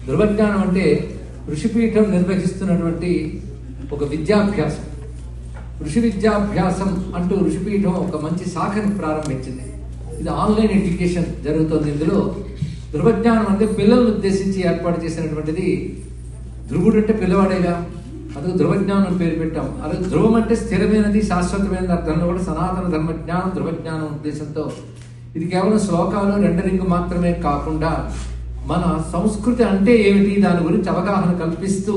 ధృవజ్ఞానం అంటే ఋషిపీఠం నిర్వహిస్తున్నటువంటి ఒక విద్యాభ్యాసం. ఋషి విద్యాభ్యాసం అంటూ ఋషిపీఠం ఒక మంచి శాఖని ప్రారంభించింది. ఇది ఆన్లైన్ ఎడ్యుకేషన్ జరుగుతుంది. ఇందులో ధృవజ్ఞానం అంటే పిల్లలను ఉద్దేశించి ఏర్పాటు చేసినటువంటిది. ధ్రువుడు అంటే పిల్లవాడేగా, అందుకు ధృవజ్ఞానం పేరు పెట్టాం. అలాగే ధ్రువం అంటే స్థిరమైనది, శాశ్వతమైనది అర్థంలో కూడా సనాతన ధర్మజ్ఞానం ధృవజ్ఞానం ఉద్దేశంతో ఇది కేవలం శ్లోకాలు రెండరింగ్ మాత్రమే కాకుండా మన సంస్కృతి అంటే ఏమిటి దాని గురించి అవగాహన కల్పిస్తూ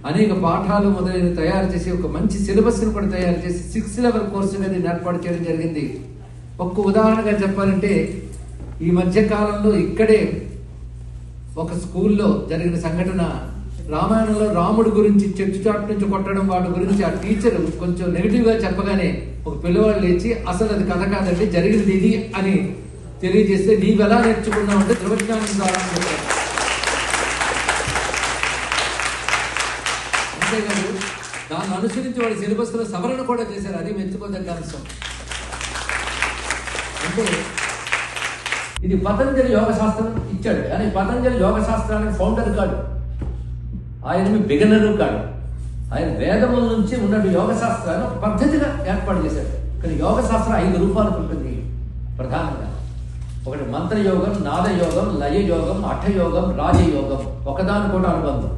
అనేక పాఠాలు మొదలైన తయారు చేసి ఒక మంచి సిలబస్ని కూడా తయారు చేసి 6th లెవెల్ కోర్సుగా దీన్ని ఏర్పాటు చేయడం జరిగింది. ఒక్క ఉదాహరణగా చెప్పాలంటే ఈ మధ్య కాలంలో ఇక్కడే ఒక స్కూల్లో జరిగిన సంఘటన. రామాయణంలో రాముడి గురించి చెట్టు చాటు నుంచి కొట్టడం వాటి గురించి ఆ టీచర్ కొంచెం నెగిటివ్ గా చెప్పగానే ఒక పిల్లవాడు లేచి అసలు అది కథ కాదండి జరిగినది ఇది అని తెలియజేస్తే నీవెలా నేర్చుకున్నావు అంటే ధృవజ్ఞానం ద్వారా చెప్పారు. అంతేకాదు దాన్ని అనుసరించి వాడి సిలబస్ లో సవరణ కూడా చేశారు. అది మెచ్చుకోదగ్గ అంశం. అంటే ఇది పతంజలి యోగ శాస్త్రం ఇచ్చాడు, కానీ పతంజలి యోగ శాస్త్రానికి ఫౌండర్ కాడు, ఆయన బిగినరు కాడు. ఆయన వేదముల నుంచి ఉన్న యోగ శాస్త్రాన్ని ఒక పద్ధతిగా ఏర్పాటు చేశాడు. కానీ యోగ శాస్త్రం 5 రూపాలకు ఉంటుంది ప్రధానంగా. ఒకటి మంత్రయోగం, నాదయోగం, లయయోగం, అఠయోగం, రాజయోగం, ఒకదాని కూడా అనుబంధం.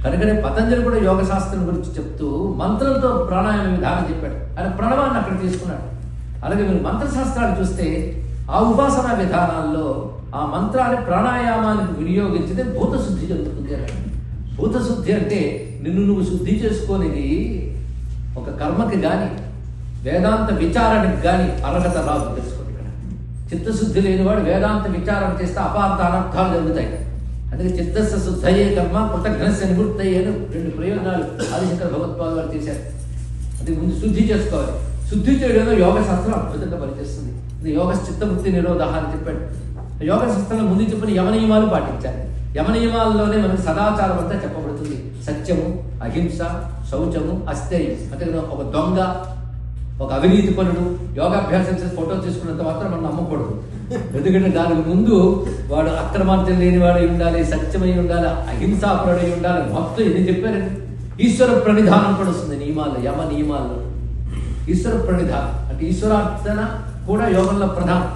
కనుకనే పతంజలి కూడా యోగ శాస్త్రం గురించి చెప్తూ మంత్రంతో ప్రాణాయామ విధానం చెప్పాడు. ఆయన ప్రణవాన్ని అక్కడ తీసుకున్నాడు. అలాగే మీరు మంత్రశాస్త్రాలు చూస్తే ఆ ఉపాసనా విధానాల్లో ఆ మంత్రాన్ని ప్రాణాయామానికి వినియోగించితే భూతశుద్ధి జరుగుతుంది అని. భూతశుద్ధి అంటే నిన్ను నువ్వు శుద్ధి చేసుకునేది ఒక కర్మకి కానీ వేదాంత విచారణకి కానీ అర్హత రాదు. తెలుసుకోండి, ఇక్కడ చిత్తశుద్ధి లేనివాడు వేదాంత విచారణ చేస్తే అపార్థ అనర్థాలు జరుగుతాయి. అందుకే చిత్తస్య శుద్ధయే కర్మ కృతజ్ఞస్య నివృత్తయే అని 2 ప్రయోజనాలు ఆదిశంకర భగవత్పాదులు వారు చేశారు. అది ముందు శుద్ధి చేసుకోవాలి. శుద్ధి చేయడంలో యోగ శాస్త్రం అద్భుతంగా పనిచేస్తుంది. యోగ చిత్తవృత్తి నిరోధ అని చెప్పాడు. యోగ శాస్త్రంలో ముందు చెప్పిన యమనియమాలు పాటించాలి. యమనియమాల్లోనే మనకు సదాచారం అంతా చెప్పబడుతుంది. సత్యము, అహింస, శౌచము, అస్థేయం. అంటే ఒక దొంగ, ఒక అవినీతి పనుడు యోగాభ్యాసం చేసి ఫోటో తీసుకున్నంత మాత్రం మనం నమ్మకూడదు. ఎందుకంటే దానికి ముందు వాడు అక్రమార్జన లేనివాడై ఉండాలి, సత్యమై ఉండాలి, అహింసాపరుడై ఉండాలి. మొత్తం ఇది చెప్పారండి. ఈశ్వర ప్రణిధానం కూడా వస్తుంది నియమాల్లో, యమ నియమాల్లో. ఈశ్వర ప్రణిధానం అంటే ఈశ్వరార్థన కూడా యోగంలో ప్రధానం.